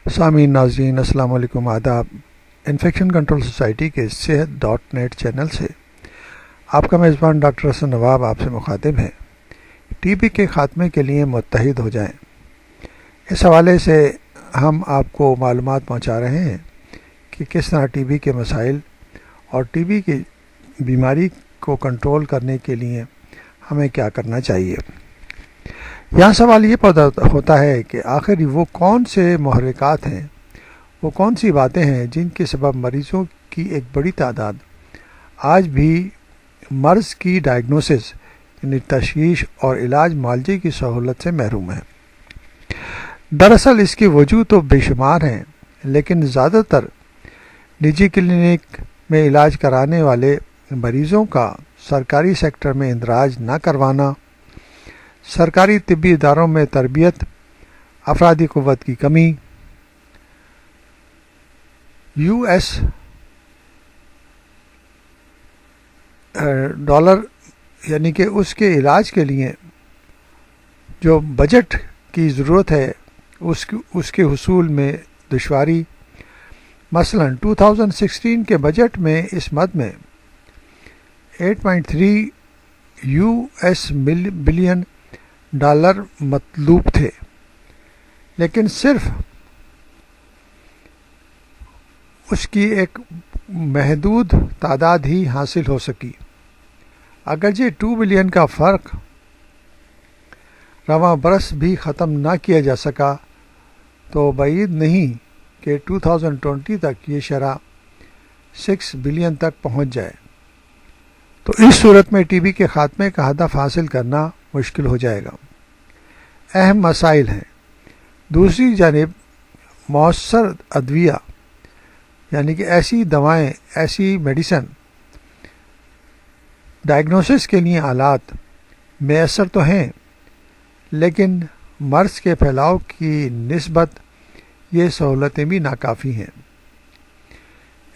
سامعین ناظرین السلام علیکم، آداب۔ انفیکشن کنٹرول سوسائٹی کے صحت.نیٹ چینل سے آپ کا میزبان ڈاکٹر حسن نواب آپ سے مخاطب ہے۔ ٹی بی کے خاتمے کے لیے متحد ہو جائیں، اس حوالے سے ہم آپ کو معلومات پہنچا رہے ہیں کہ کس طرح ٹی بی کے مسائل اور ٹی بی کی بیماری کو کنٹرول کرنے کے لیے ہمیں کیا کرنا چاہیے۔ یہاں سوال یہ پیدا ہوتا ہے کہ آخر وہ کون سے محرکات ہیں، وہ کون سی باتیں ہیں جن کے سبب مریضوں کی ایک بڑی تعداد آج بھی مرض کی ڈائگنوسس یعنی تشخیص اور علاج معالجے کی سہولت سے محروم ہے۔ دراصل اس کے وجوہ تو بے شمار ہیں، لیکن زیادہ تر نجی کلینک میں علاج کرانے والے مریضوں کا سرکاری سیکٹر میں اندراج نہ کروانا، سرکاری طبی اداروں میں تربیت، افرادی قوت کی کمی، US ڈالر یعنی کہ اس کے علاج کے لیے جو بجٹ کی ضرورت ہے اس کے حصول میں دشواری۔ مثلا 2016 کے بجٹ میں اس مد میں $8.3 بلین مطلوب تھے، لیکن صرف اس کی ایک محدود تعداد ہی حاصل ہو سکی۔ اگرچہ 2 بلین کا فرق رواں برس بھی ختم نہ کیا جا سکا، تو بعید نہیں کہ 2020 تک یہ شرح 6 بلین تک پہنچ جائے، تو اس صورت میں ٹی بی کے خاتمے کا ہدف حاصل کرنا مشکل ہو جائے گا۔ اہم مسائل ہیں۔ دوسری جانب مؤثر ادویہ یعنی کہ ایسی دوائیں، ایسی میڈیسن، ڈائگنوسس کے لیے آلات میسر تو ہیں، لیکن مرض کے پھیلاؤ کی نسبت یہ سہولتیں بھی ناکافی ہیں۔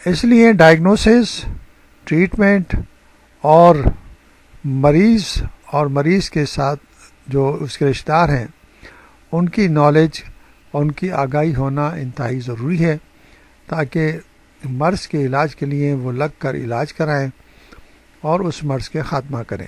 اس لیے ڈائگنوسس، ٹریٹمنٹ اور مریض کے ساتھ جو اس کے رشتہ دار ہیں ان کی نالج، ان کی آگاہی ہونا انتہائی ضروری ہے، تاکہ مرض کے علاج کے لیے وہ لگ کر علاج کرائیں اور اس مرض کے خاتمہ کریں۔